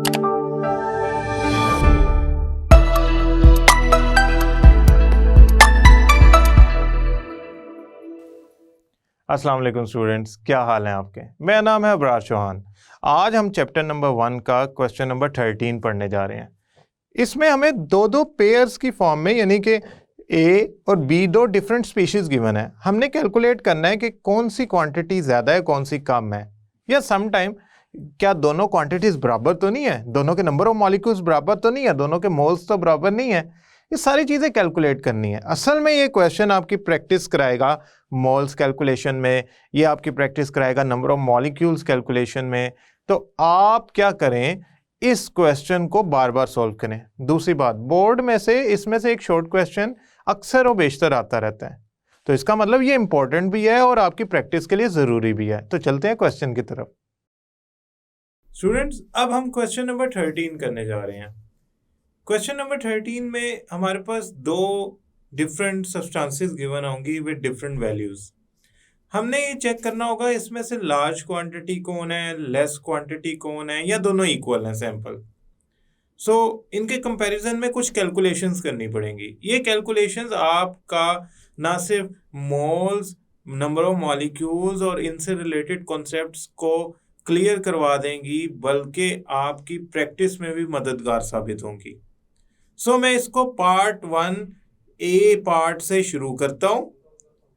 अस्सलाम वालेकुम स्टूडेंट्स, क्या हाल हैं आपके। मेरा नाम है अबरार चौहान। आज हम चैप्टर नंबर 1 का क्वेश्चन नंबर 13 पढ़ने जा रहे हैं। इसमें हमें दो पेयर्स की फॉर्म में, यानी कि ए और बी, दो डिफरेंट स्पीशीज गिवन है। हमने कैलकुलेट करना है कि कौन सी क्वांटिटी ज़्यादा है, कौन सी कम है, या सम टाइम क्या दोनों क्वांटिटीज बराबर तो नहीं है, दोनों के नंबर ऑफ मॉलिक्यूल्स बराबर तो नहीं है, दोनों के मोल्स तो बराबर नहीं है। ये सारी चीज़ें कैलकुलेट करनी है। असल में ये क्वेश्चन आपकी प्रैक्टिस कराएगा मोल्स कैलकुलेशन में, ये आपकी प्रैक्टिस कराएगा नंबर ऑफ मॉलिक्यूल्स कैलकुलेशन में। तो आप क्या करें, इस क्वेश्चन को बार बार सॉल्व करें। दूसरी बात, बोर्ड में से इसमें से एक शॉर्ट क्वेश्चन अक्सर और बेशतर आता रहता है, तो इसका मतलब ये इंपॉर्टेंट भी है और आपकी प्रैक्टिस के लिए ज़रूरी भी है। तो चलते हैं क्वेश्चन की तरफ। स्टूडेंट्स, अब हम क्वेश्चन नंबर 13 करने जा रहे हैं। क्वेश्चन नंबर 13 में हमारे पास दो डिफरेंट सब्सटेंसेस गिवन होंगी विद डिफरेंट वैल्यूज। हमने ये चेक करना होगा इसमें से लार्ज क्वांटिटी कौन है, लेस क्वांटिटी कौन है, या दोनों इक्वल हैं सैंपल। सो इनके कंपैरिजन में कुछ कैलकुलेशंस करनी पड़ेंगी। ये कैलकुलेशंस आपका ना सिर्फ मोल्स, नंबर ऑफ मॉलिक्यूल्स और इनसे रिलेटेड कॉन्सेप्ट्स को क्लियर करवा देंगी, बल्कि आपकी प्रैक्टिस में भी मददगार साबित होंगी। सो मैं इसको पार्ट 1 ए पार्ट से शुरू करता हूँ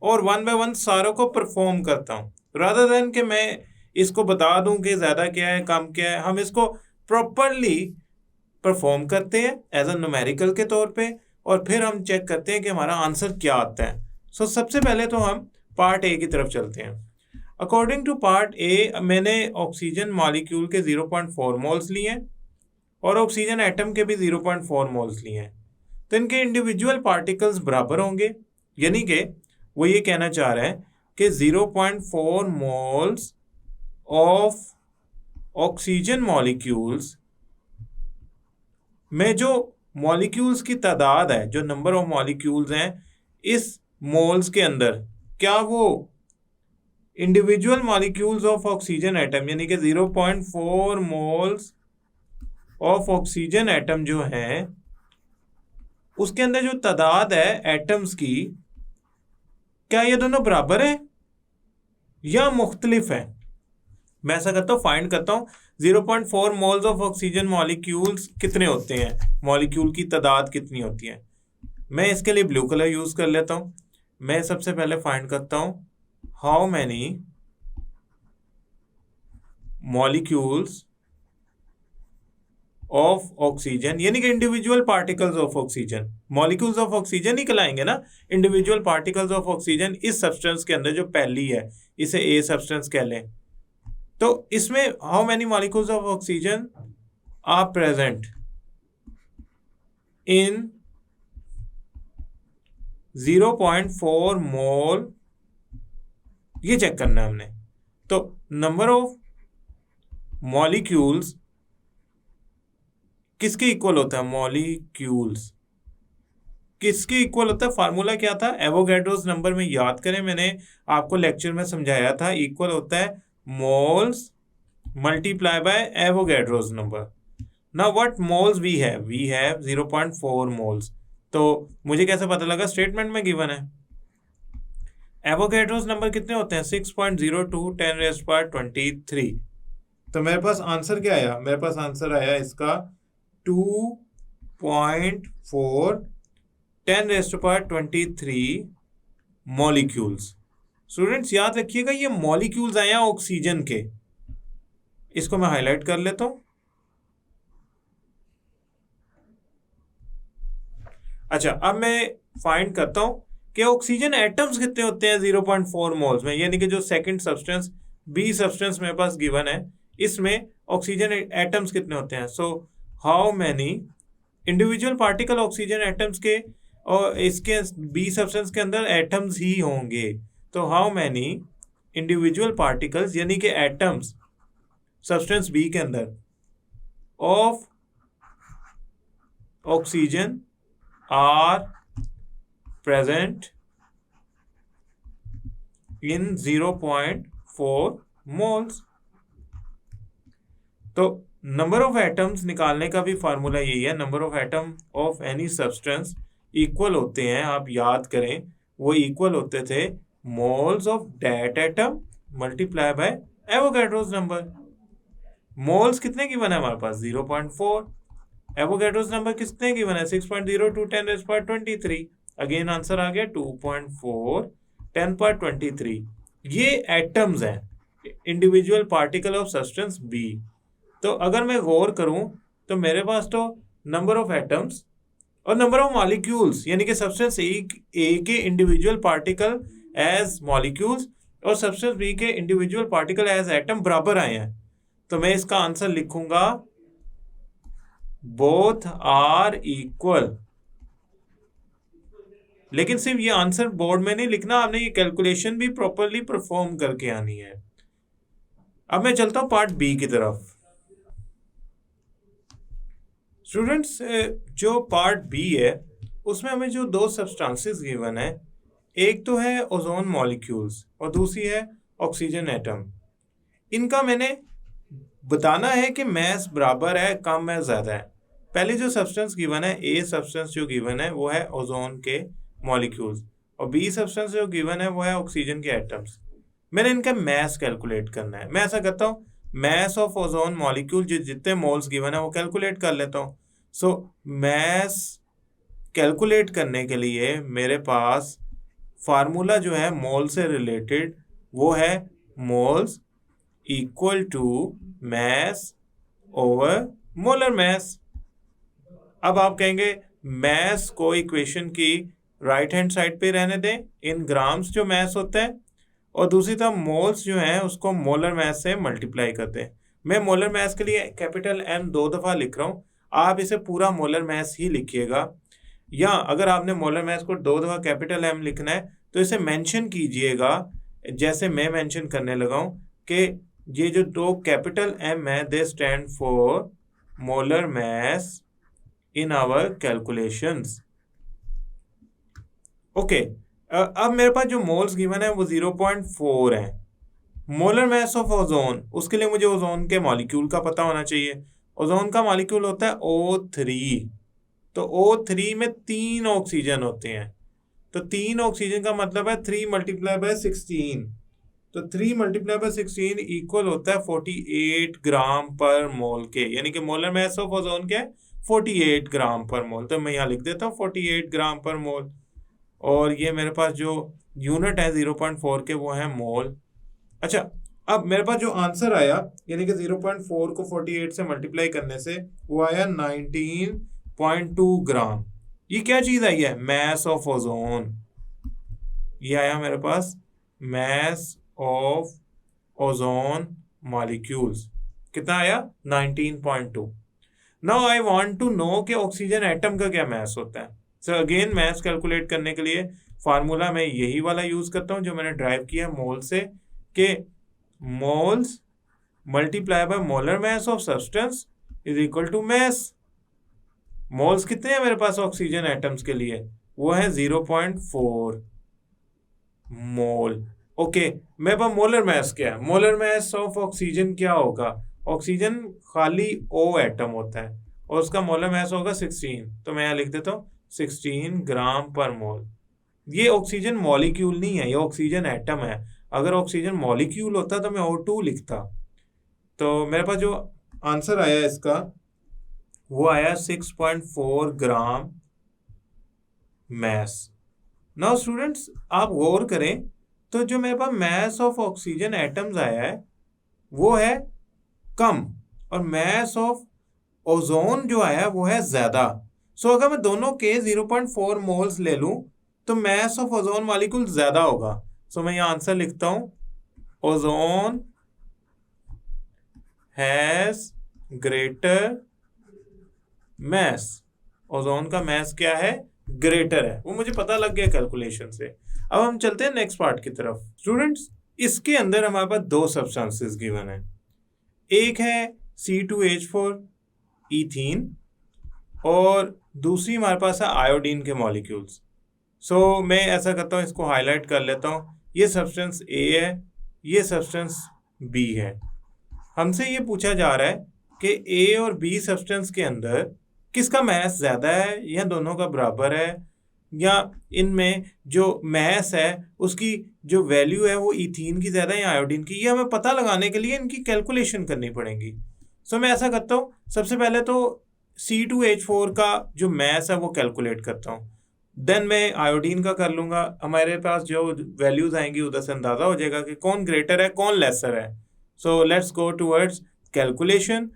और 1 बाय 1 सारों को परफॉर्म करता हूँ, रादर देन कि मैं इसको बता दूं कि ज़्यादा क्या है कम क्या है। हम इसको प्रॉपरली परफॉर्म करते हैं एज अ न्यूमेरिकल के तौर पे, और फिर हम चेक करते हैं कि हमारा आंसर क्या आता है। सो सबसे पहले तो हम पार्ट ए की तरफ चलते हैं। अकॉर्डिंग टू पार्ट ए, मैंने ऑक्सीजन मॉलिक्यूल के 0.4 मोल्स लिए हैं और ऑक्सीजन एटम के भी 0.4 मोल्स लिए हैं। तो इनके इंडिविजुअल पार्टिकल्स बराबर होंगे, यानी कि वो ये कहना चाह रहे हैं कि 0.4 मोल्स ऑफ ऑक्सीजन मॉलिक्यूल्स में जो मॉलिक्यूल्स की तादाद है, जो नंबर ऑफ मॉलिक्यूल्स हैं इस मोल्स के अंदर, क्या वो individual molecules of oxygen atom, यानी कि 0.4 मोल्स ऑफ ऑक्सीजन एटम जो है उसके अंदर जो तादाद है एटम्स की, क्या ये दोनों बराबर है या मुख्तलिफ है। मैं ऐसा करता हूँ, फाइंड करता हूँ 0.4 मोल्स ऑफ ऑक्सीजन मॉलिक्यूल्स कितने होते हैं, मॉलिक्यूल की तादाद कितनी होती है। मैं इसके लिए ब्लू कलर यूज कर लेता हूँ। मैं सबसे पहले फाइंड करता हूँ how many molecules of oxygen, यानी कि individual particles of oxygen, molecules of oxygen ही कहलाएंगे ना, इंडिविजुअल पार्टिकल्स ऑफ ऑक्सीजन इस सब्सटेंस के अंदर जो पहली है, इसे ए सब्सटेंस कह लें। तो इसमें how many molecules of oxygen are present in 0.4 mole, ये चेक करना है हमने। तो नंबर ऑफ मॉलिक्यूल्स किसके इक्वल होता है, मॉलिक्यूल्स किसके इक्वल होता है, फार्मूला क्या था, एवोगैड्रोस नंबर में याद करें, मैंने आपको लेक्चर में समझाया था, इक्वल होता है moles multiply by Avogadro's number. Now what moles we have 0.4 moles. तो मुझे कैसे पता लगा, स्टेटमेंट में गिवन है। एवोगैड्रोस नंबर कितने होते हैं, 6.02 10⁻23। तो मेरे पास आंसर क्या आया, मेरे पास आंसर आया इसका 2.4 10⁻23 मॉलिक्यूल्स। स्टूडेंट्स याद रखिएगा, ये मॉलिक्यूल्स आए हैं ऑक्सीजन के। इसको मैं हाईलाइट कर लेता हूं। अच्छा, अब मैं फाइंड करता हूं कि ऑक्सीजन एटम्स कितने होते हैं 0.4 मोल्स में, यानी कि जो सेकंड सब्सटेंस बी सब्सटेंस मेरे पास गिवन है, इसमें ऑक्सीजन एटम्स कितने होते हैं। So how many individual particle oxygen atoms के, और इसके बी सब्सटेंस के अंदर एटम्स ही होंगे, तो हाउ मैनी इंडिविजुअल पार्टिकल्स, यानी कि एटम्स सब्सटेंस बी के अंदर of oxygen are present in 0.4 moles. तो नंबर ऑफ एटम्स निकालने का भी फार्मूला यही है, number of atom of any substance equal होते हैं, आप याद करें वो इक्वल होते थे moles of that atom multiply by Avogadro's number. Moles कितने गिवन है हमारे पास 0.4, एवोगैड्रोस नंबर कितने गिवन है 6.02 10⁻23। अगेन आंसर आ गया 2.4 10⁻23। ये एटम्स हैं, individual particle of substance B. तो अगर मैं गौर करूं तो मेरे पास तो नंबर ऑफ एटम्स और नंबर ऑफ मॉलिक्यूल्स यानी कि सब्सटेंस ए के इंडिविजुअल पार्टिकल एज मॉलिक्यूल्स और सब्सटेंस बी के इंडिविजुअल पार्टिकल एज एटम बराबर आए हैं। तो मैं इसका आंसर लिखूंगा बोथ आर इक्वल। लेकिन सिर्फ ये आंसर बोर्ड में नहीं लिखना, आपने ये कैलकुलेशन भी प्रॉपरली परफॉर्म करके आनी है। अब मैं चलता हूं पार्ट बी की तरफ। स्टूडेंट्स, जो पार्ट बी है उसमें हमें जो दो सब्सटेंसेस गिवन है, एक तो है ओजोन मॉलिक्यूल्स और दूसरी है ऑक्सीजन एटम। इनका मैंने बताना है कि मैस बराबर है, कम है, ज़्यादा है। पहले जो सब्सटेंस गिवन है, ए सब्सटेंस जो गिवन है वो है ओजोन के मॉलिक्यूल्स और बी सब्सटेंस जो गिवन है वो है ऑक्सीजन के एटम्स। मैंने इनका मैस कैलकुलेट करना है। मैं ऐसा करता हूँ, मैस ऑफ ओजोन मॉलिक्यूल जितने मोल्स गिवन है वो कैलकुलेट कर लेता हूँ। सो मैस कैलकुलेट करने के लिए मेरे पास फार्मूला जो है मोल से रिलेटेड वो है moles equal to mass over molar mass. अब आप कहेंगे मैस को इक्वेशन की राइट हैंड साइड पे रहने दें, इन ग्राम्स जो मैस होता है, और दूसरी तरफ मोल्स जो है उसको मोलर मैस से मल्टीप्लाई करते हैं। मैं मोलर मैस के लिए कैपिटल एम 2 दफ़ा लिख रहा हूँ, आप इसे पूरा मोलर मैस ही लिखिएगा। या अगर आपने मोलर मैस को 2 दफ़ा कैपिटल एम लिखना है तो इसे मेंशन कीजिएगा, जैसे मैं मेंशन करने लगा हूँ कि ये जो 2 कैपिटल एम है they stand for molar mass in our calculations. Okay, अब मेरे पास जो मोल्स गिवन है वो 0.4 है। मोलर मैस ऑफ ओजोन, उसके लिए मुझे ओजोन के मॉलिक्यूल का पता होना चाहिए। ओजोन का मॉलिक्यूल होता है O3। तो O3 में 3 ऑक्सीजन होते हैं, तो 3 ऑक्सीजन का मतलब है 3 × 16। तो 3 × 16 इक्वल होता है 48 ग्राम पर मोल के, यानी कि मोलर मैस ऑफ ओजोन क्या है 48 ग्राम पर मोल। तो मैं यहाँ लिख देता हूँ 48 ग्राम पर मोल। और ये मेरे पास जो यूनिट है 0.4 के वो है मोल। अच्छा, अब मेरे पास जो आंसर आया यानी कि 0.4 को 48 से मल्टीप्लाई करने से वो आया 19.2 ग्राम। ये क्या चीज़ आई है, मैस ऑफ ओजोन। ये आया मेरे पास मैस ऑफ ओजोन मॉलिक्यूल्स, कितना आया 19.2। Now I want to know कि ऑक्सीजन एटम का क्या मैस होता है। सो अगेन मैस कैलकुलेट करने के लिए फार्मूला मैं यही वाला यूज करता हूँ जो मैंने ड्राइव किया मोल से, कि moles multiply by molar mass of substance is equal to mass. Moles कितने हैं मेरे पास ऑक्सीजन एटम्स के लिए, वो है 0.4 मोल। ओके, मेरे पास मोलर मैस क्या है, मोलर मैस ऑफ ऑक्सीजन क्या होगा, ऑक्सीजन खाली O एटम होता है और उसका मोलर मैस होगा 16। तो मैं यहाँ लिख देता हूँ 16 ग्राम पर मोल। ये ऑक्सीजन मॉलिक्यूल नहीं है, ये ऑक्सीजन एटम है। अगर ऑक्सीजन मॉलिक्यूल होता तो मैं O2 लिखता। तो मेरे पास जो आंसर आया इसका वो आया 6.4 ग्राम मैस। नाउ स्टूडेंट्स, आप गौर करें तो जो मेरे पास मैस ऑफ ऑक्सीजन एटम्स आया है वो है कम और मैस ऑफ ओजोन जो आया है वो है ज़्यादा। सो अगर मैं दोनों के 0.4 मोल्स ले लूं तो मैस ऑफ ओजोन मॉलिक्यूल ज़्यादा होगा। सो मैं यहाँ आंसर लिखता हूँ ozone has greater mass. Ozone का मैस क्या है, ग्रेटर है, वो मुझे पता लग गया कैलकुलेशन से। अब हम चलते हैं नेक्स्ट पार्ट की तरफ। स्टूडेंट्स, इसके अंदर हमारे पास 2 सब्सटेंसेस गिवन है, एक है C2H4 ईथीन और दूसरी हमारे पास है आयोडीन के मॉलिक्यूल्स। सो मैं ऐसा करता हूँ, इसको हाईलाइट कर लेता हूँ। ये सब्सटेंस A है, ये सब्सटेंस B है। हमसे ये पूछा जा रहा है कि ए और बी सब्सटेंस के अंदर किसका मास ज़्यादा है या दोनों का बराबर है, या इनमें जो मास है उसकी जो वैल्यू है वो इथीन की ज़्यादा है या आयोडीन की, ये हमें पता लगाने के लिए इनकी कैलकुलेशन करनी पड़ेगी। सो मैं ऐसा करता हूँ, सबसे पहले तो C2H4 का जो मास है वो कैलकुलेट करता हूँ, देन मैं आयोडीन का कर लूँगा। हमारे पास जो वैल्यूज़ आएंगी उधर से अंदाज़ा हो जाएगा कि कौन ग्रेटर है कौन लेसर है। सो let's go towards calculation.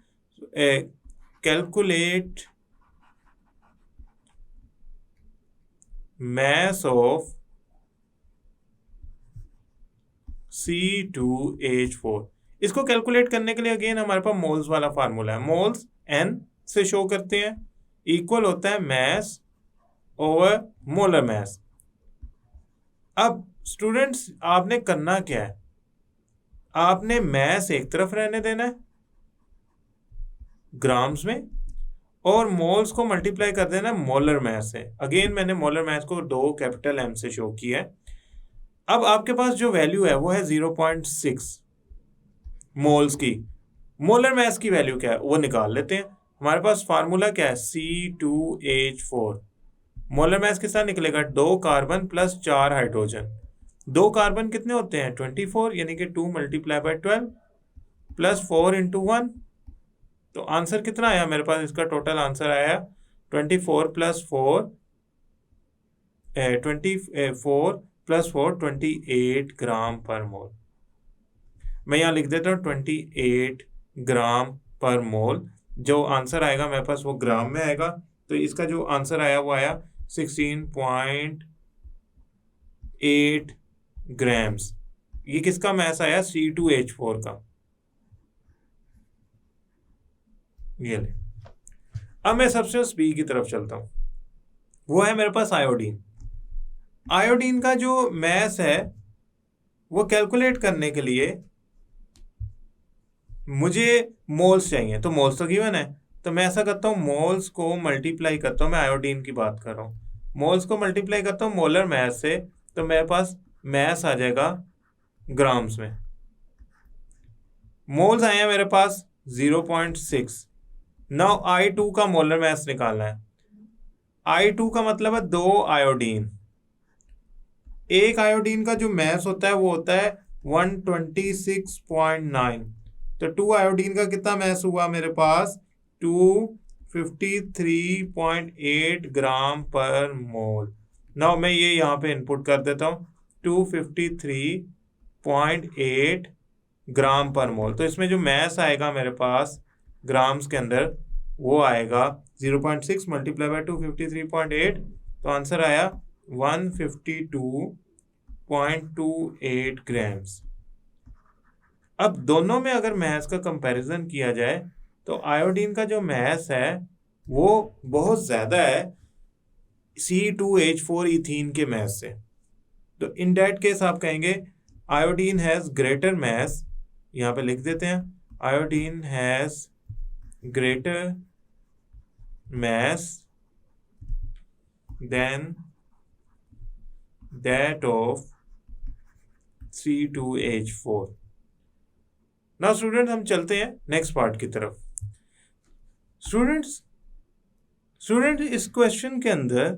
Calculate mass of C2H4। इसको कैलकुलेट करने के लिए अगेन हमारे पास मोल्स वाला फार्मूला है, मोल्स N से शो करते हैं, इक्वल होता है मास ओवर मोलर मास। अब स्टूडेंट्स आपने करना क्या है, आपने मास एक तरफ रहने देना है ग्राम्स में और मोल्स को मल्टीप्लाई कर देना मोलर मास से। अगेन मैंने मोलर मास को 2 कैपिटल M से शो किया है। अब आपके पास जो वैल्यू है वो है 0.6 मोल्स की। मोलर मास की वैल्यू क्या है वो निकाल लेते हैं। हमारे पास फार्मूला क्या है, C2H4। मोलर मास के साथ निकलेगा 2 कार्बन प्लस 4 हाइड्रोजन। 2 कार्बन कितने होते हैं 24, यानी कि 2 मल्टीप्लाई बाय 12 प्लस 4 इंटू 1। तो आंसर कितना आया मेरे पास, इसका टोटल आंसर आया 24 प्लस 4 28 ग्राम पर मोल। मैं यहाँ लिख देता हूँ 28 ग्राम पर मोल। जो आंसर आएगा मेरे पास वो ग्राम में आएगा, तो इसका जो आंसर आया वो आया 16.8 ग्राम्स। ये किसका मास आया, C2H4 का। ये ले, अब मैं सब्सटेंस बी की तरफ चलता हूं, वो है मेरे पास आयोडीन। आयोडीन का जो मास है वो कैलकुलेट करने के लिए मुझे मोल्स चाहिए, तो मोल्स तो गिवन है, तो मैं ऐसा करता हूँ मोल्स को मल्टीप्लाई करता हूँ, मैं आयोडीन की बात कर रहा हूँ, मोल्स को मल्टीप्लाई करता हूँ मोलर मास से, तो मेरे पास मास आ जाएगा ग्राम्स में। मोल्स आए हैं मेरे पास 0.6। नाउ I2 का मोलर मास निकालना है। I2 का मतलब है 2 आयोडीन। एक आयोडीन का जो मास होता है वो होता है 126.9, तो 2 आयोडीन का कितना मास हुआ मेरे पास, 253.8 ग्राम पर मोल। नाउ मैं ये यहाँ पे इनपुट कर देता हूँ 253.8 ग्राम पर मोल। तो इसमें जो मास आएगा मेरे पास ग्राम्स के अंदर वो आएगा 0.6 मल्टीप्लाई बाय 253.8, तो आंसर आया 152.28 ग्राम्स। अब दोनों में अगर मास का कंपैरिजन किया जाए तो आयोडीन का जो मास है वो बहुत ज़्यादा है C2H4 इथीन के मास से। तो इन दैट केस आप कहेंगे आयोडीन हैज़ ग्रेटर मास, यहाँ पे लिख देते हैं iodine has greater mass than that of C2H4। now students हम चलते हैं नेक्स्ट पार्ट की तरफ। स्टूडेंट इस क्वेश्चन के अंदर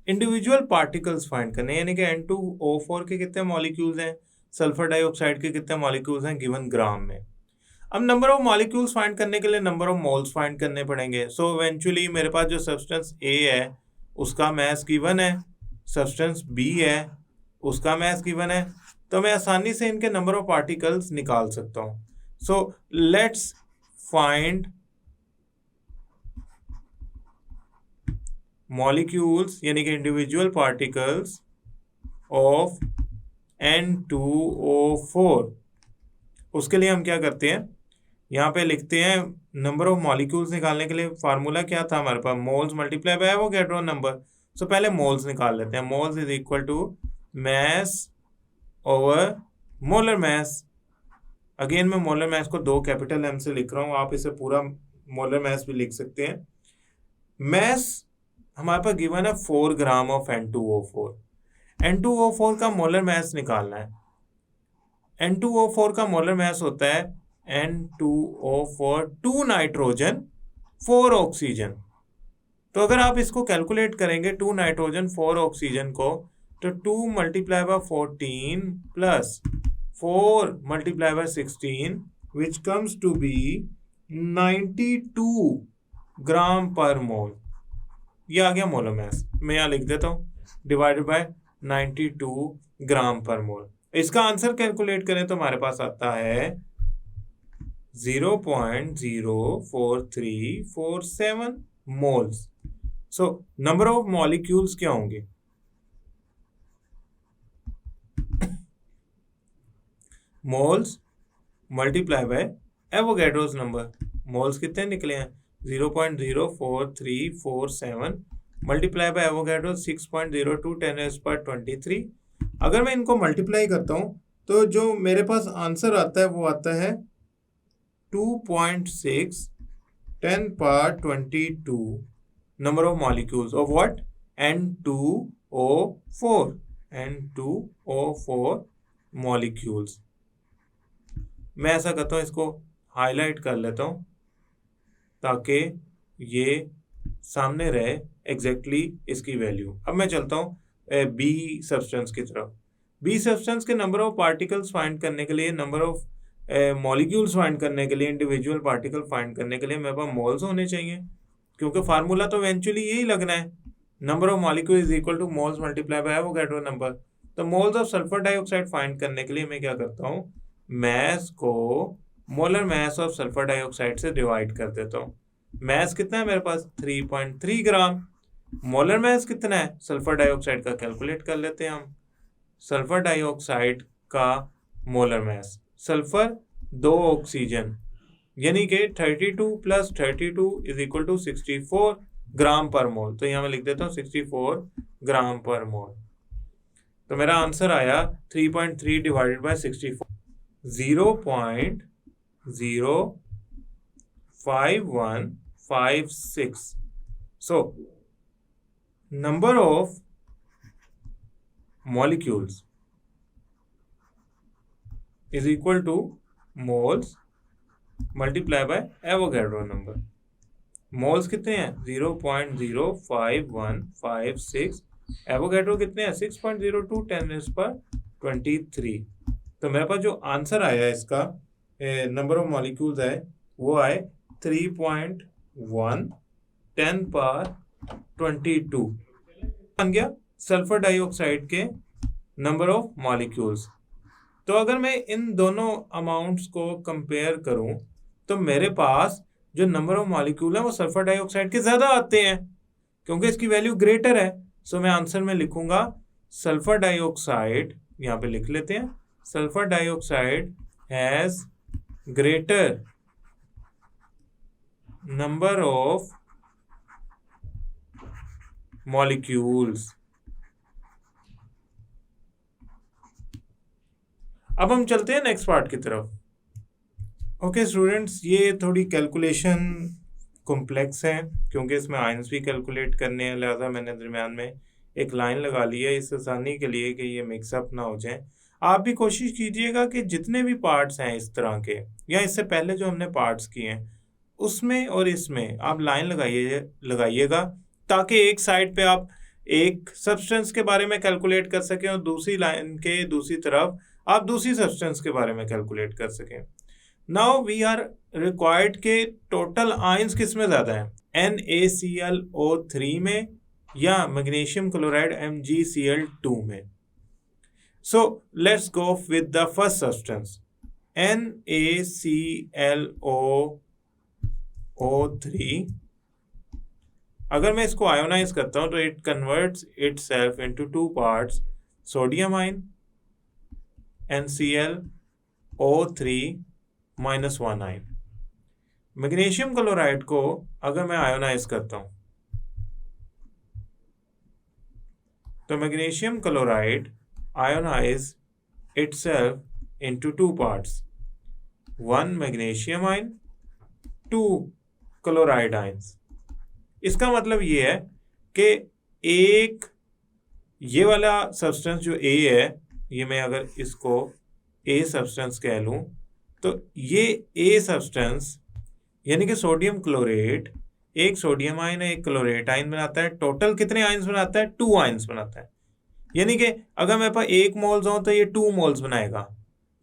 इंडिविजुअल पार्टिकल्स फाइंड करने, यानी कि N2O4 के कितने मॉलिक्यूल्स हैं, सल्फर डाइऑक्साइड के कितने मॉलिक्यूल्स हैं गिवन ग्राम में। अब नंबर ऑफ मॉलिक्यूल्स फाइंड करने के लिए नंबर ऑफ मोल्स फाइंड करने पड़ेंगे। सो इवेंचुअली मेरे पास जो सब्सटेंस ए है उसका मास गिवन है, सब्सटेंस बी है उसका मास गिवन है, तो मैं आसानी से इनके नंबर ऑफ पार्टिकल्स निकाल सकता हूँ। सो लेट्स फाइंड मॉलिक्यूल्स यानी कि इंडिविजुअल पार्टिकल्स ऑफ N2O4। उसके लिए हम क्या करते हैं, यहाँ पे लिखते हैं नंबर ऑफ मॉलिक्यूल्स निकालने के लिए फार्मूला क्या था हमारे पास, moles multiply by Avogadro number. So पहले मोल्स निकाल लेते हैं। Moles is equal to mass over molar mass. Again मैं मोलर मास को 2 कैपिटल M से लिख रहा हूँ, आप इसे पूरा मोलर मास भी लिख सकते हैं। मास हमारे पास गिवन है 4 ग्राम ऑफ N2O4। N2O4 का मोलर मास निकालना है। N2O4 का मोलर मास होता है N2O4 2 नाइट्रोजन 4 ऑक्सीजन। तो अगर आप इसको कैलकुलेट करेंगे 2 नाइट्रोजन 4 ऑक्सीजन को, तो 2 multiply by 14 plus 4 multiply by 16 which comes to be 92 gram per mole. ये आ गया मोलर मास। मैं यहाँ लिख देता हूँ डिवाइडेड बाय 92 ग्राम पर मोल। इसका आंसर कैलकुलेट करें तो हमारे पास आता है 0.04347 moles. So number of molecules क्या होंगे? Moles multiply by Avogadro's number. Moles कितने निकले हैं? 0.04347 मल्टीप्लाई बाय एवोगैड्रोस 6.02 10⁻23। अगर मैं इनको मल्टीप्लाई करता हूं तो जो मेरे पास आंसर आता है वो आता है 2.6 10⁻22 number of molecules of what? N2O4 molecules। मैं ऐसा करता हूँ, इसको हाईलाइट कर लेता हूँ ताकि ये सामने रहे एग्जैक्टली इसकी वैल्यू। अब मैं चलता हूँ बी सब्सटेंस की तरफ। बी सब्सटेंस के नंबर ऑफ पार्टिकल्स फाइंड करने के लिए, नंबर ऑफ मॉलिक्यूल्स फाइंड करने के लिए, इंडिविजुअल पार्टिकल फाइंड करने के लिए मेरे पास मोल्स होने चाहिए, क्योंकि फार्मूला तो इवेंचुअली यही लगना है, number of molecule is equal to moles multiply by Avogadro number. तो moles of sulphur dioxide find करने के लिए मैं क्या करता हूँ, मैस को molar mass of sulphur dioxide से डिवाइड कर देता हूँ। मैस कितना है मेरे पास? 3.3 ग्राम। मोलर मैस कितना है सल्फर डाइऑक्साइड का? कैलकुलेट कर लेते हैं हम। सल्फर डाइऑक्साइड का मोलर मैस, सल्फर 2 ऑक्सीजन, यानी कि 32 plus 32 is equal to 64 gram per मोल। तो यहाँ मैं लिख देता हूँ 64 ग्राम पर मोल। तो मेरा आंसर आया 3.3 divided by 64, 0.05156। So number of molecules is equal to moles multiply by Avogadro number। Moles कितने हैं? 0.05156। एवोगैड्रो कितने हैं? 6.02 10⁻23। तो मेरे पास जो आंसर आया इसका नंबर ऑफ मॉलिक्यूल्स है वो आए 3.1 10⁻22 बन गया सल्फर डाइऑक्साइड के नंबर ऑफ मॉलिक्यूल्स। तो अगर मैं इन दोनों अमाउंट्स को कंपेयर करूं तो मेरे पास जो नंबर ऑफ मॉलिक्यूल है वो सल्फर डाइऑक्साइड के ज़्यादा आते हैं, क्योंकि इसकी वैल्यू ग्रेटर है। सो मैं आंसर में लिखूंगा सल्फर डाइऑक्साइड, यहाँ पे लिख लेते हैं, sulphur dioxide has greater number of molecules. अब हम चलते हैं नेक्स्ट पार्ट की तरफ। ओके स्टूडेंट्स, ये थोड़ी कैलकुलेशन कॉम्प्लेक्स है क्योंकि इसमें आयंस भी कैलकुलेट करने हैं, लिहाजा मैंने दरमियान में एक लाइन लगा ली है इस आसानी के लिए कि ये मिक्सअप ना हो जाए। आप भी कोशिश कीजिएगा कि जितने भी पार्ट्स हैं इस तरह के या इससे पहले जो हमने पार्ट्स किए हैं उसमें और इसमें आप लाइन लगाइएगा ताकि एक साइड पे आप एक सब्सटेंस के बारे में कैलकुलेट कर सकें और दूसरी लाइन के दूसरी तरफ आप दूसरी सब्सटेंस के बारे में कैलकुलेट कर सकें। नाउ वी आर रिक्वायर्ड के टोटल आयंस किस में ज़्यादा है, NaClO3 में या मैग्नीशियम क्लोराइड MgCl2 में। So let's go with the first substance NaClO3। अगर मैं इसको आयोनाइज करता हूं तो it converts itself into 2 parts, sodium ion NClO3 -1 ion. Magnesium chloride को अगर मैं आयोनाइज करता हूं तो magnesium chloride ionize itself into 2 parts, 1 magnesium ion 2 chloride ions. इसका मतलब ये है कि एक ये वाला सब्सटेंस जो A है, ये मैं अगर इसको A सब्सटेंस कह लूँ तो ये ए सब्सटेंस यानी कि सोडियम क्लोरेट, एक सोडियम आयन एक क्लोरेट आयन बनाता है। टोटल कितने आयन्स बनाता है? 2 आयन्स बनाता है। यानी कि अगर मेरे पास 1 मोल्स हो तो ये 2 मोल्स बनाएगा,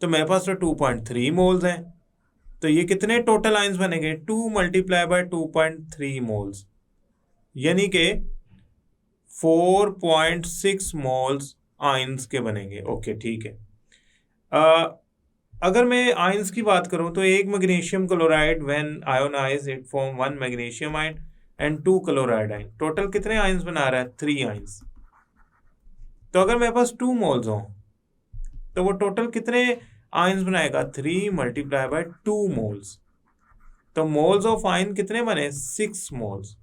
तो मेरे पास तो 2.3 मोल्स हैं। तो ये कितने टोटल आयन्स बनेंगे? 2 मल्टीप्लाई बाय 2.3 मोल्स, यानी कि 4.6 मोल्स आयन्स के बनेंगे। ओके, ठीक है। अगर मैं आयन्स की बात करूं तो एक magnesium chloride when ionize it form 1 magnesium ion and 2 chloride ion. Total कितने आयन्स बना रहा है? 3 आयन्स। तो अगर मेरे पास 2 मोल्स हो तो वो टोटल कितने आयन्स बनाएगा? 3 मल्टीप्लाई बाय 2 मोल्स। तो मोल्स ऑफ आयन कितने बने? 6 मोल्स।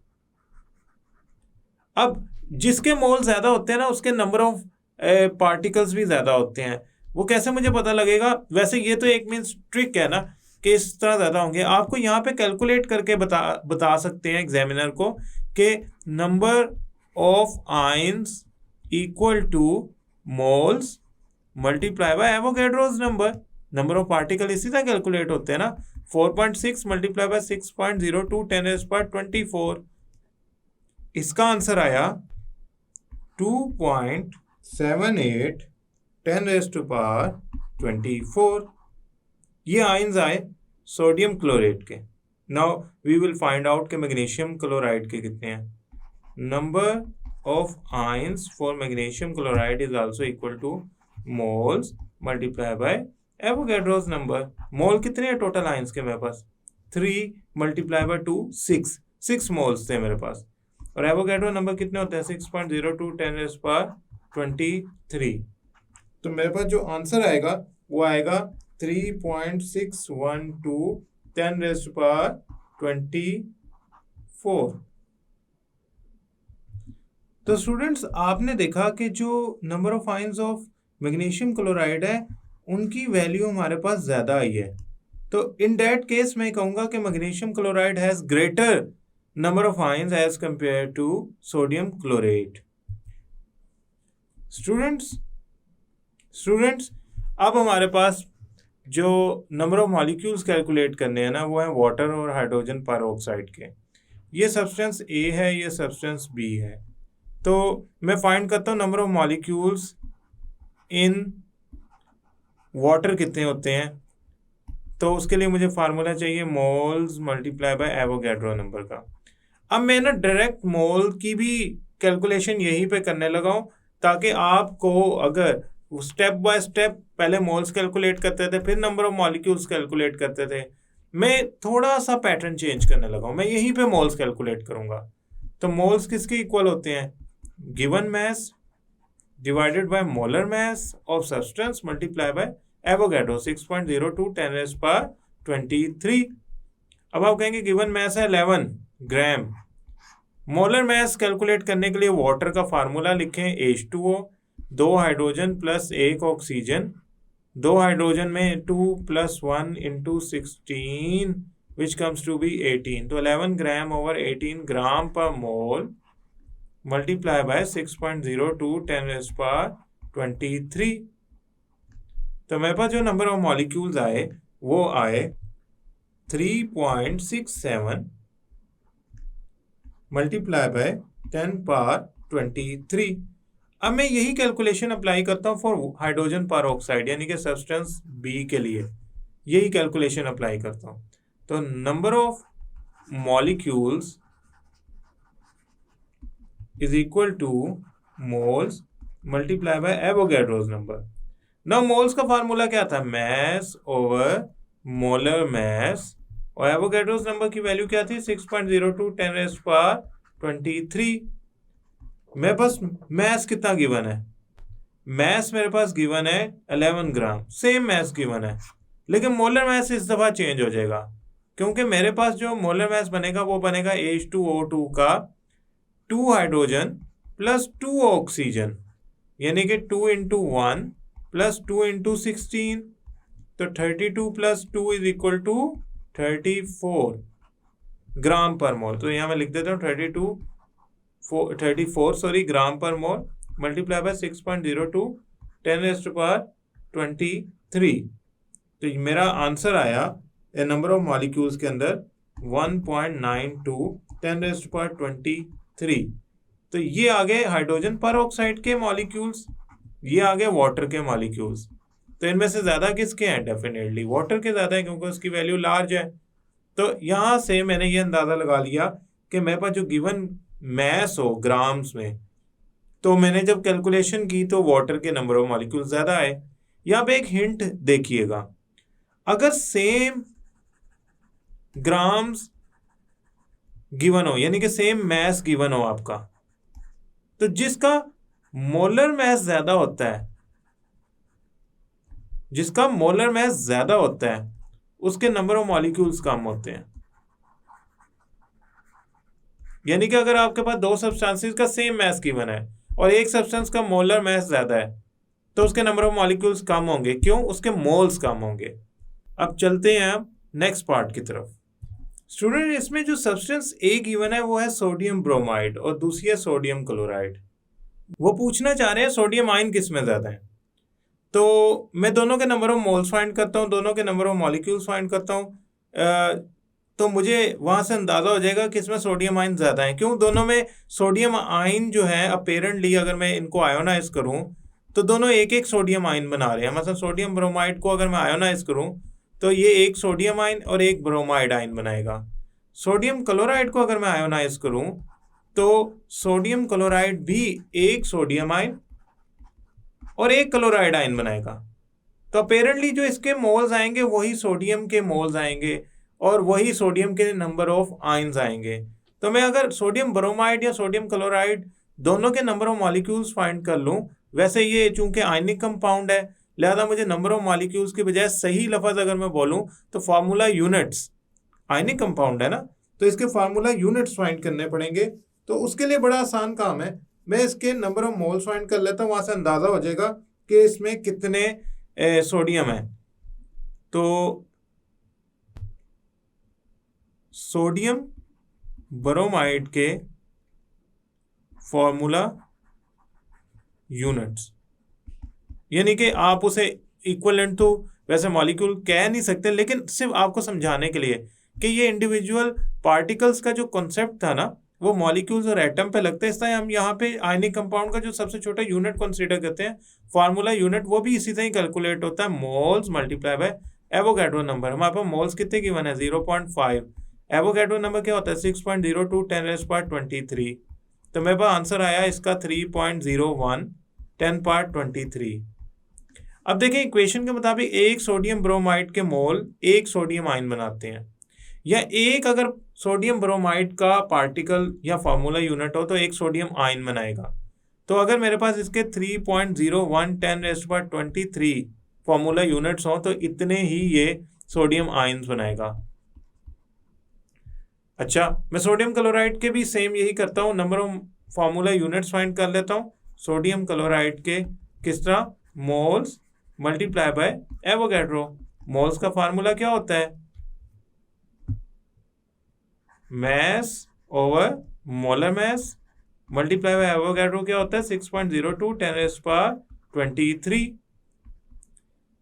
अब जिसके मोल ज्यादा होते हैं ना, उसके नंबर ऑफ पार्टिकल्स भी ज्यादा होते हैं। वो कैसे मुझे पता लगेगा? वैसे ये तो एक मीन्स ट्रिक है ना कि इस तरह ज्यादा होंगे। आपको यहाँ पे कैलकुलेट करके बता सकते हैं एग्जामिनर को कि number of ions equal to moles multiply by Avogadro's number. Number of particle इसी तरह कैलकुलेट होते हैं ना। 4.6 मल्टीप्लाई बाय 6.02 10⁻²⁴। इसका आंसर आया 2.78 10⁻²⁴। ये आयन्स आए सोडियम क्लोरेट के। Now we will find out के मैग्नीशियम क्लोराइड के कितने हैं। Number of ions for magnesium chloride is also equal to moles multiply by Avogadro's number. Mole कितने हैं टोटल आयन्स के मेरे पास? 3 मल्टीप्लाई बाय 2 6 मोल्स थे मेरे पास। और एवोगैड्रो नंबर कितने होते हैं? 6.02 10⁻23। तो मेरे पास जो आंसर आएगा वो आएगा 3.612 10⁻24। तो स्टूडेंट्स, आपने देखा कि जो number of ions of magnesium chloride है उनकी वैल्यू हमारे पास ज्यादा आई है। तो इन दैट केस मैं कहूंगा कि magnesium chloride has greater number of ions as compare to sodium chlorate. Students अब हमारे पास जो नंबर ऑफ मॉलिक्यूल्स कैलकुलेट करने हैं ना, वो है वाटर और हाइड्रोजन पेरोक्साइड के। ये सब्सटेंस ए है, ये सब्सटेंस बी है। तो मैं फाइंड करता हूँ number of molecules in water कितने होते हैं। तो उसके लिए मुझे फार्मूला चाहिए moles multiply by Avogadro number का। अब मैं ना डायरेक्ट मोल की भी कैलकुलेशन यहीं पे करने लगा हूं, ताकि आपको अगर स्टेप बाय स्टेप पहले मोल्स कैलकुलेट करते थे फिर नंबर ऑफ मॉलिक्यूल्स कैलकुलेट करते थे, मैं थोड़ा सा पैटर्न चेंज करने लगा हूं। मैं यहीं पे मोल्स कैलकुलेट करूंगा। तो मोल्स किसके इक्वल होते हैं? Given mass divided by molar mass of substance multiply by Avogadro 6.02 10⁻23। अब आप कहेंगे गिवन मास है 11 ग्राम। मोलर मास कैलकुलेट करने के लिए वाटर का फार्मूला लिखें H2O, 2 hydrogen plus 1 oxygen. 2 hydrogen में 2 + 1 × 16 विच कम्स टू बी 18। तो 11 ग्राम over 18 gram per mole multiply by 6.02 10⁻23। तो मेरे पास जो नंबर ऑफ मॉलिक्यूल्स आए वो आए 3.67 मल्टीप्लाई बाय 10⁻23। अब मैं यही कैलकुलेशन अप्लाई करता हूँ फॉर हाइड्रोजन पेरोक्साइड यानी कि सब्सटेंस बी के लिए। यही कैलकुलेशन अप्लाई करता हूँ। तो number of molecules is equal to moles multiply by Avogadro's number. Now moles का फार्मूला क्या था? Mass over molar mass. और एवोगैड्रोस नंबर की वैल्यू क्या थी? 6.02 10⁻23। मेरे पास मैस कितना गिवन है? मैस मेरे पास गिवन है 11 ग्राम। सेम मैस गिवन है, लेकिन मोलर मैस इस दफा चेंज हो जाएगा, क्योंकि मेरे पास जो मोलर मैस बनेगा वो बनेगा H2O2 का 2 हाइड्रोजन प्लस 2 ऑक्सीजन, यानी कि 2 × 1 प्लस 2 × 16। तो 32 + 2 is equal to 34 gram per मोल। तो यहाँ मैं लिख देता हूँ 34 ग्राम पर मोल मल्टीप्लाई बाय 6.02 10⁻23। तो तो मेरा आंसर आया नंबर ऑफ मॉलिक्यूल्स के अंदर 1.92 10⁻23। तो ये आ गए हाइड्रोजन पर ऑक्साइड के मॉलिक्यूल्स, ये आ गए वाटर के मॉलिक्यूल्स। तो इनमें से ज्यादा किसके हैं? डेफिनेटली वाटर के ज्यादा है, क्योंकि उसकी वैल्यू लार्ज है। तो यहां से मैंने ये अंदाजा लगा लिया कि मेरे पास जो गिवन मैस हो ग्राम्स में, तो मैंने जब कैलकुलेशन की तो वाटर के नंबर ऑफ मॉलिक्यूल ज्यादा आए। यहां पे एक हिंट देखिएगा, अगर सेम ग्राम्स गिवन हो, यानी कि सेम मैस गिवन हो आपका, तो जिसका मोलर मैस ज्यादा होता है, जिसका मोलर मैस ज्यादा होता है, उसके नंबर ऑफ मॉलिक्यूल्स कम होते हैं। यानी कि अगर आपके पास दो सब्सटेंसेस का सेम मैस गिवन है और एक सब्सटेंस का मोलर मैस ज्यादा है, तो उसके नंबर ऑफ मॉलिक्यूल्स कम होंगे। क्यों? उसके मोल्स कम होंगे। अब चलते हैं अब नेक्स्ट पार्ट की तरफ। स्टूडेंट, इसमें जो सब्सटेंस ए गिवन है वो है सोडियम ब्रोमाइड और दूसरी है सोडियम क्लोराइड। वो पूछना चाह रहे हैं सोडियम आयन किस में ज्यादा है। तो मैं दोनों के नंबर ऑफ मोल्स फाइंड करता हूँ, दोनों के नंबर ऑफ मॉलिक्यूल्स फाइंड करता हूँ, तो मुझे वहां से अंदाजा हो जाएगा कि इसमें सोडियम आयन ज्यादा है। क्यों? दोनों में सोडियम आयन जो है अपेरेंटली अगर मैं इनको आयोनाइज करूं तो दोनों एक एक सोडियम आयन बना रहे हैं। मतलब सोडियम ब्रोमाइड को अगर मैं आयोनाइज करूं तो ये एक सोडियम आयन और एक ब्रोमाइड आयन बनाएगा। सोडियम क्लोराइड को अगर मैं आयोनाइज करूं तो सोडियम क्लोराइड भी एक सोडियम आयन और एक क्लोराइड आयन बनाएगा। तो अपेरेंटली जो इसके मोल्स आएंगे वही सोडियम के मोल्स आएंगे और वही सोडियम के नंबर ऑफ आयन्स आएंगे। तो मैं अगर सोडियम ब्रोमाइड या सोडियम क्लोराइड दोनों के नंबर ऑफ मॉलिक्यूल्स फाइंड कर लूं, वैसे ये चूंकि आयनिक कंपाउंड है लिहाजा मुझे नंबर ऑफ मॉलिक्यूल्स के बजाय सही लफ्ज अगर मैं बोलूं तो फार्मूला यूनिट्स, आयनिक कंपाउंड है ना, तो इसके फार्मूला यूनिट्स फाइंड करने पड़ेंगे। तो उसके लिए बड़ा आसान काम है, मैं इसके नंबर ऑफ मोल्स फाइंड कर लेता हूं, वहां से अंदाजा हो जाएगा कि इसमें कितने सोडियम है। तो सोडियम ब्रोमाइड के फॉर्मूला यूनिट्स, यानी कि आप उसे इक्विवेलेंट तो वैसे मॉलिक्यूल कह नहीं सकते, लेकिन सिर्फ आपको समझाने के लिए कि ये इंडिविजुअल पार्टिकल्स का जो कॉन्सेप्ट था ना वो मॉलिक्यूल्स और एटम पे लगता है। इस तरह हम यहाँ पे आयनिक कंपाउंड का जो सबसे छोटा यूनिट कंसीडर करते हैं फार्मूला यूनिट, वो भी इसी तरह ही कैलकुलेट होता है, moles multiply by Avogadro number. हमारे पास मोल्स कितने गिवन है? 0.5। एवोगैड्रो नंबर क्या होता है? 6.02 10⁻23। तो मेरे पास आंसर आया इसका 3.01 10⁻23। अब देखें इक्वेशन के मुताबिक एक सोडियम ब्रोमाइड के मोल एक सोडियम आयन बनाते हैं, या एक अगर सोडियम ब्रोमाइड का पार्टिकल या फार्मूला यूनिट हो तो एक सोडियम आयन बनाएगा। तो अगर मेरे पास इसके 3.01 10⁻23 फार्मूला यूनिट्स हो तो इतने ही ये सोडियम आयन्स बनाएगा। अच्छा, मैं सोडियम क्लोराइड के भी सेम यही करता हूँ, number of formula units find कर लेता हूँ। सोडियम क्लोराइड के किस तरह? Moles multiply by Avogadro. Moles का फार्मूला क्या होता है? Mass over molar mass multiply by Avogadro क्या होता है? 6.02 10⁻23।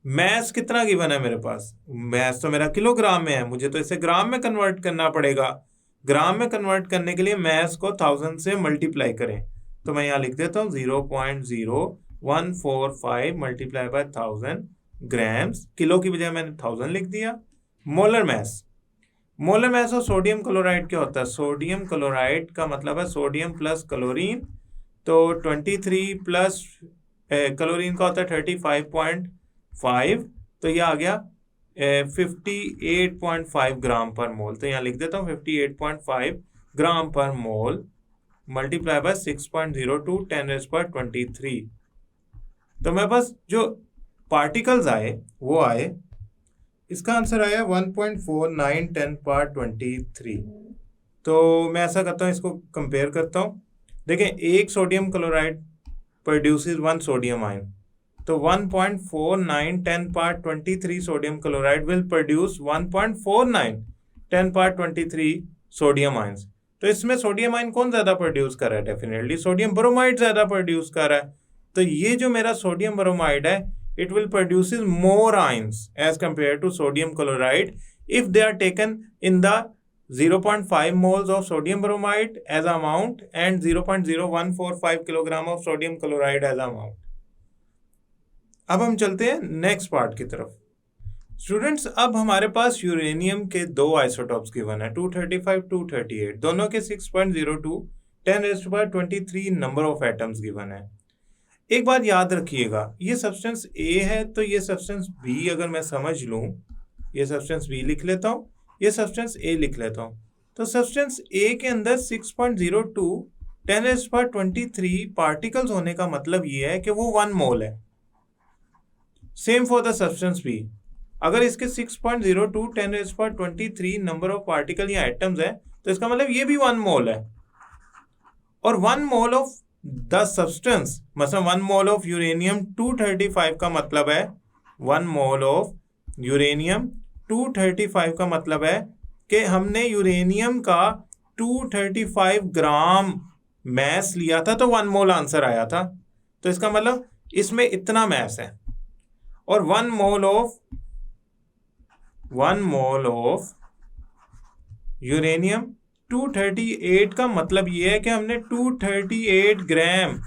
मैस कितना गिवन है मेरे पास? मैस तो मेरा किलोग्राम में है, मुझे तो इसे ग्राम में कन्वर्ट करना पड़ेगा। ग्राम में कन्वर्ट करने के लिए मैस को 1000 से मल्टीप्लाई करें। तो मैं यहाँ लिख देता हूँ 0.0145 मल्टीप्लाई बाय 1000 ग्राम्स। किलो की बजाय मैंने 1000 लिख दिया। मोलर मैस, मोलर मैस और सोडियम क्लोराइड क्या होता है? सोडियम क्लोराइड का मतलब है सोडियम प्लस क्लोरीन, तो 23 प्लस क्लोरीन का होता है 35.5, तो ये आ गया 58.5 ग्राम पर मोल। तो यहाँ लिख देता हूँ 58.5 ग्राम पर मोल मल्टीप्लाई बाय 6.02 10⁻23। तो मेरे पास जो पार्टिकल्स आए वो आए, इसका आंसर आया 1.49 10⁻23। तो मैं ऐसा करता हूँ, इसको कंपेयर करता हूँ। देखें, एक sodium chloride produces 1 sodium ion, तो 1.49 10⁻23 sodium chloride will produce 1.49 10⁻23 sodium ions. तो इसमें सोडियम आयन कौन ज्यादा प्रोड्यूस कर रहा है? डेफिनेटली सोडियम ब्रोमाइड ज्यादा प्रोड्यूस कर रहा है। तो ये जो मेरा सोडियम ब्रोमाइड है it will produces more ions as compared to sodium chloride if they are taken in the 0.5 moles of sodium bromide as amount and 0.0145 kilogram of sodium chloride as amount. अब हम चलते हैं next part की तरफ. Students, अब हमारे पास uranium के दो आइसोटॉप्स गिवन है, 235, 238, दोनों के 6.02, 10⁻23 नंबर ऑफ एटम्स गिवन है. एक बात याद रखिएगा, ये सब्सटेंस ए है तो ये सब्सटेंस बी अगर मैं समझ लूं, ये सब्सटेंस बी लिख लेता हूं, ये सब्सटेंस ए लिख लेता हूं. तो सब्सटेंस ए के अंदर 6.02 10⁻23 पार्टिकल्स होने का मतलब ये है कि वो 1 मोल है. Same for the substance B. अगर इसके 6.02 10⁻23 नंबर ऑफ पार्टिकल या एटम्स है तो इसका मतलब ये भी 1 मोल है. और 1 मोल ऑफ द सब्सटेंस, मतलब 1 मोल ऑफ यूरेनियम 235 का मतलब है 1 मोल ऑफ यूरेनियम 235 का मतलब है कि हमने यूरेनियम का 235 ग्राम मैस लिया था तो 1 मोल आंसर आया था. तो इसका मतलब इसमें इतना मैस है. और 1 मोल ऑफ यूरेनियम 238 का मतलब ये है कि हमने 238 ग्राम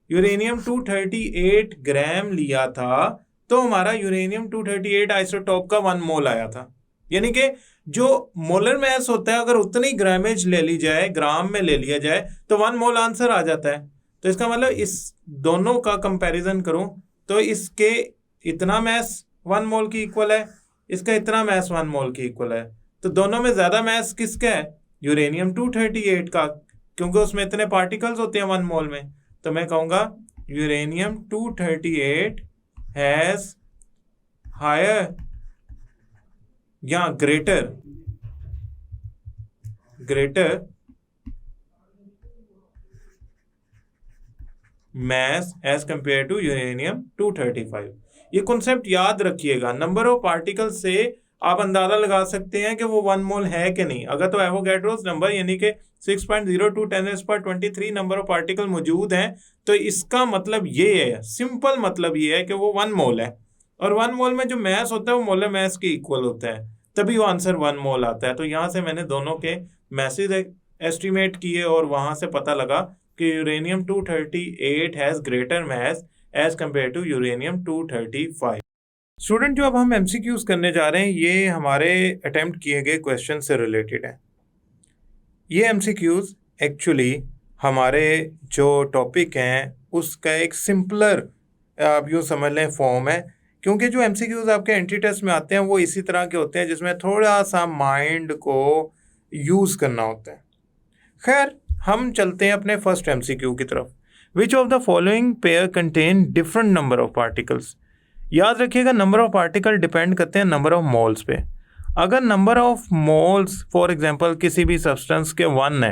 यूरेनियम 238 ग्राम लिया था तो हमारा यूरेनियम 238 आइसोटॉप का 1 मोल आया था. यानी कि जो मोलर मैस होता है अगर उतनी ग्रामेज ले ली जाए, ग्राम में ले लिया जाए तो 1 मोल आंसर आ जाता है. तो इसका मतलब इस दोनों का कंपैरिजन करूं तो इसके इतना मैस 1 मोल की इक्वल है, इसका इतना मैस 1 मोल की इक्वल है. तो दोनों में ज्यादा मैस किसका है? यूरेनियम 238 का, क्योंकि उसमें इतने पार्टिकल्स होते हैं 1 मोल में. तो मैं कहूंगा यूरेनियम 238 हैज हायर या greater mass as compared to uranium 235. ये कॉन्सेप्ट याद रखिएगा. नंबर ऑफ पार्टिकल से आप अंदाजा लगा सकते हैं कि वो 1 मोल है कि नहीं. अगर तो एवोगैड्रोस नंबर यानी कि 6.02 10⁻23 नंबर ऑफ पार्टिकल मौजूद हैं तो इसका मतलब ये है, सिंपल मतलब ये है कि वो 1 मोल है. और 1 मोल में जो मैस होता है वो मोलर मैस के इक्वल होता है, तभी वो आंसर 1 मोल आता है. तो यहाँ से मैंने दोनों के मैसेज एस्टिमेट किए और वहाँ से पता लगा कि uranium 238 has greater mass as compare to uranium 235. Student, जो अब हम एमसीक्यूज करने जा रहे हैं ये हमारे अटेम्प्ट किए गए क्वेश्चन से रिलेटेड है. ये एमसीक्यूज एक्चुअली हमारे जो टॉपिक हैं उसका एक सिंपलर, आप यूँ समझ लें, फॉर्म है. क्योंकि जो एमसीक्यूज आपके एंट्री टेस्ट में आते हैं वो इसी तरह के होते हैं जिसमें थोड़ा सा माइंड को यूज़ करना होता है. खैर, हम चलते हैं अपने फर्स्ट एमसीक्यू की तरफ. Which of the following pair contain different number of particles. याद रखिएगा, नंबर ऑफ पार्टिकल डिपेंड करते हैं नंबर ऑफ मोल्स पे. अगर number of moles for example किसी भी सब्सटेंस के 1 है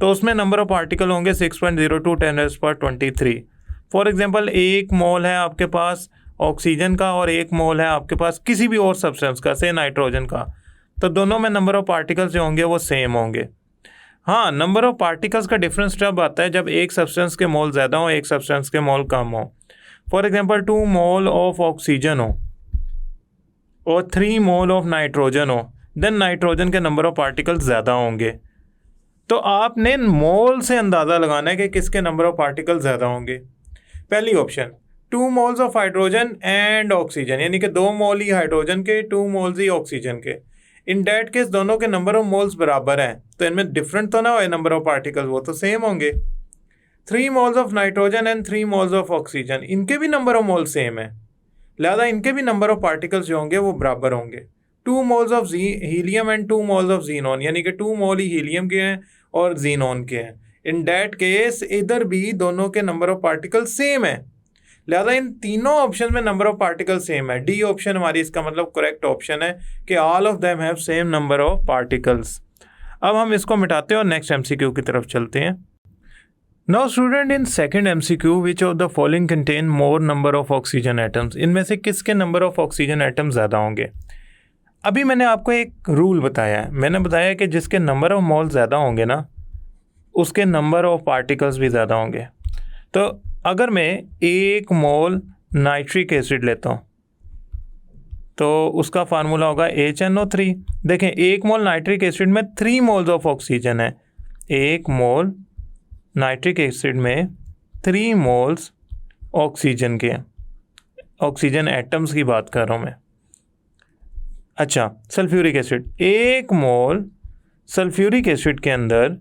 तो उसमें नंबर ऑफ पार्टिकल होंगे 6.02 10⁻23. फॉर एग्जांपल 1 मोल है आपके पास ऑक्सीजन का और 1 मोल है आपके पास किसी भी और सब्सटेंस का, से नाइट्रोजन का, तो दोनों में नंबर ऑफ पार्टिकल्स जो होंगे वो सेम होंगे. हाँ, नंबर ऑफ पार्टिकल्स का डिफरेंस तब आता है जब एक सब्सटेंस के मोल ज़्यादा हो, एक सब्सटेंस के मोल कम हो. For example 2 mole of oxygen हो और 3 मोल ऑफ नाइट्रोजन हो, देन नाइट्रोजन के नंबर ऑफ पार्टिकल्स ज़्यादा होंगे. तो आपने मोल से अंदाज़ा लगाना है कि किसके नंबर ऑफ पार्टिकल ज़्यादा होंगे. पहली option 2 moles of hydrogen and oxygen, यानी कि 2 मोल ही हाइड्रोजन के, 2 मोल्स ही ऑक्सीजन के. इन डैट केस दोनों के नंबर ऑफ मोल्स बराबर हैं तो इनमें डिफरेंट तो ना हो नंबर ऑफ पार्टिकल्स, वो तो सेम होंगे. 3 moles of nitrogen and 3 moles of oxygen, इनके भी नंबर ऑफ मोल सेम है, लिहाजा इनके भी नंबर ऑफ पार्टिकल्स जो होंगे वो बराबर होंगे. 2 moles of helium and 2 moles of xenon, यानी कि 2 मोल ही हीलियम के हैं और जीनॉन के हैं. इन डैट केस इधर भी दोनों के नंबर ऑफ पार्टिकल सेम है, लिहाजा इन तीनों ऑप्शन में नंबर ऑफ पार्टिकल सेम है. डी ऑप्शन हमारी इसका मतलब करेक्ट ऑप्शन है कि all of them have same number of particles. अब हम इसको मिटाते हैं और नेक्स्ट एमसीक्यू की तरफ चलते हैं. Now student, in second MCQ which of the following contain more number of oxygen atoms. इनमें से किसके नंबर ऑफ ऑक्सीजन एटम्स ज़्यादा होंगे. अभी मैंने आपको एक रूल बताया है, मैंने बताया कि जिसके नंबर ऑफ मोल ज़्यादा होंगे ना उसके नंबर ऑफ पार्टिकल्स भी ज़्यादा होंगे. तो अगर मैं 1 मोल नाइट्रिक एसिड लेता हूँ तो उसका फार्मूला होगा HNO3। देखें 1 मोल नाइट्रिक एसिड में 3 मोल्स ऑफ ऑक्सीजन है। 1 मोल नाइट्रिक एसिड में 3 मोल्स ऑक्सीजन के, ऑक्सीजन एटम्स की बात कर रहा हूँ मैं। अच्छा, सल्फ्यूरिक एसिड, 1 मोल सल्फ्यूरिक एसिड के अंदर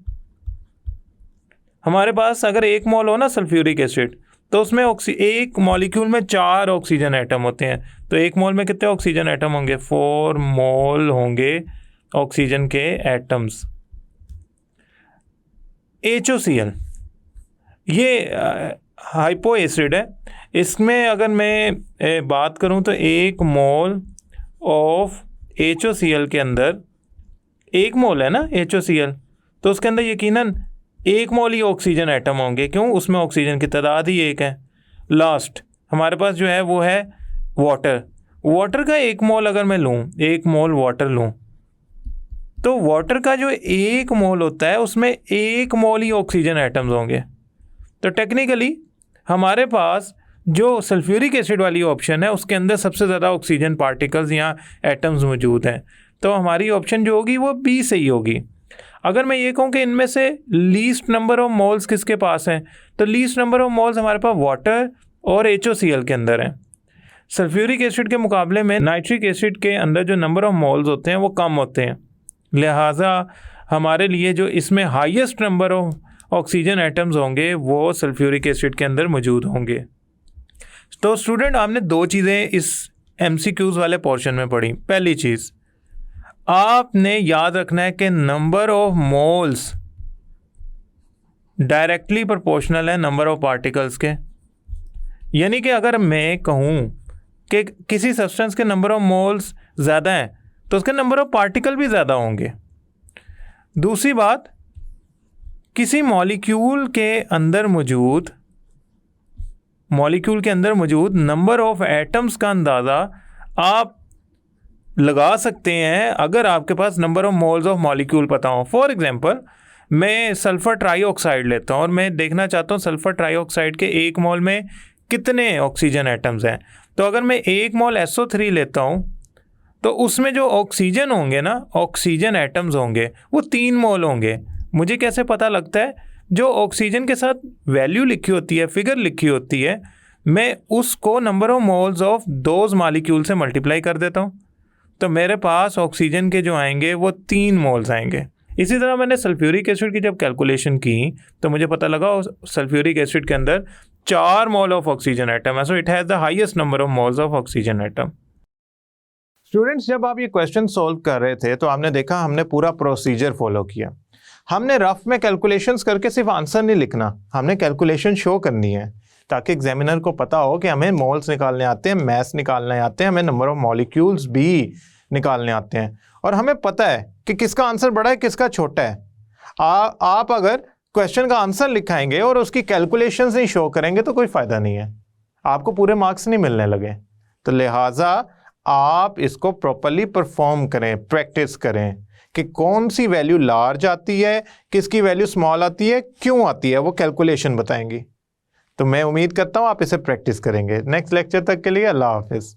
हमारे पास अगर 1 मोल हो ना सल्फ्यूरिक एसिड, तो उसमें एक मॉलिक्यूल में 4 ऑक्सीजन एटम होते हैं। तो 1 मोल में कितने ऑक्सीजन एटम होंगे? 4 मोल होंगे ऑक्सीजन के एटम्स। HOCl ये हाइपो एसिड है। इसमें अगर मैं बात करूं तो 1 मोल ऑफ HOCl के अंदर, 1 मोल है ना HOCl, तो उसके अंदर यकीनन 1 मोल ही ऑक्सीजन एटम होंगे। क्यों? उसमें ऑक्सीजन की तादाद ही 1 है। लास्ट हमारे पास जो है वो है वाटर। वाटर का 1 मोल अगर मैं लूँ, 1 मोल वाटर लूँ, तो वाटर का जो 1 मोल होता है उसमें 1 मोल ही ऑक्सीजन एटम्स होंगे। तो टेक्निकली हमारे पास जो सल्फ्यूरिक एसिड वाली ऑप्शन है उसके अंदर सबसे ज़्यादा ऑक्सीजन पार्टिकल्स या एटम्स मौजूद हैं। तो हमारी ऑप्शन जो होगी वो बी सही होगी। अगर मैं ये कहूँ कि इनमें से लीस्ट नंबर ऑफ मोल्स किसके पास हैं, तो लीस्ट नंबर ऑफ मोल्स हमारे पास वाटर और HOCl के अंदर हैं। सल्फ्यूरिक एसिड के मुकाबले में नाइट्रिक एसिड के अंदर जो नंबर ऑफ मोल्स होते हैं वो कम होते हैं, लिहाजा हमारे लिए जो इसमें highest number of oxygen atoms होंगे वो सल्फ्यूरिक एसिड के अंदर मौजूद होंगे। तो स्टूडेंट, आपने 2 चीज़ें इस MCQs वाले पोर्शन में पढ़ी। पहली चीज़, आपने याद रखना है कि number of moles directly proportional है नंबर ऑफ पार्टिकल्स के। यानी कि अगर मैं कहूँ कि किसी सब्सटेंस के नंबर ऑफ मोल्स ज़्यादा हैं तो उसके नंबर ऑफ पार्टिकल भी ज़्यादा होंगे। दूसरी बात, किसी मॉलिक्यूल के अंदर मौजूद नंबर ऑफ एटम्स का अंदाज़ा आप लगा सकते हैं अगर आपके पास number of moles of molecule पता हो। फॉर एग्जांपल, मैं सल्फ़र ट्राईऑक्साइड लेता हूँ और मैं देखना चाहता हूँ सल्फ़र ट्राईऑक्साइड के 1 मोल में कितने ऑक्सीजन एटम्स हैं। तो अगर मैं 1 मोल SO3 लेता हूँ तो उसमें जो ऑक्सीजन होंगे ना, ऑक्सीजन एटम्स होंगे वो 3 मोल होंगे। मुझे कैसे पता लगता है? जो ऑक्सीजन के साथ वैल्यू लिखी होती है, फिगर लिखी होती है, मैं उसको number of moles of those molecule से मल्टीप्लाई कर देता हूँ, तो मेरे पास ऑक्सीजन के जो आएंगे वो 3 मोल्स आएंगे। इसी तरह मैंने सल्फ्यूरिक एसिड की जब कैलकुलेशन की तो मुझे पता लगा सल्फ्यूरिक एसिड के अंदर 4 मोल ऑफ ऑक्सीजन एटम है। So it has the highest number of moles of oxygen atom. Students, जब आप ये क्वेश्चन सॉल्व कर रहे थे तो आपने देखा हमने पूरा प्रोसीजर फॉलो किया। हमने रफ में कैलकुलेशंस करके सिर्फ आंसर नहीं लिखना, हमने कैलकुलेशन शो करनी है ताकि एग्जामिनर को पता हो कि हमें मोल्स निकालने आते हैं, मैस निकालने आते हैं, हमें नंबर ऑफ मॉलिक्यूल्स भी निकालने आते हैं और हमें पता है कि किसका आंसर बड़ा है किसका छोटा है। आप अगर क्वेश्चन का आंसर लिखाएंगे और उसकी कैलकुलेशंस नहीं शो करेंगे तो कोई फ़ायदा नहीं है, आपको पूरे मार्क्स नहीं मिलने लगे। तो लिहाजा आप इसको प्रॉपरली परफॉर्म करें, प्रैक्टिस करें कि कौन सी वैल्यू लार्ज आती है, किसकी वैल्यू स्मॉल आती है, क्यों आती है, वो कैलकुलेशन बताएंगी। तो मैं उम्मीद करता हूँ आप इसे प्रैक्टिस करेंगे। नेक्स्ट लेक्चर तक के लिए अल्लाह हाफिज़।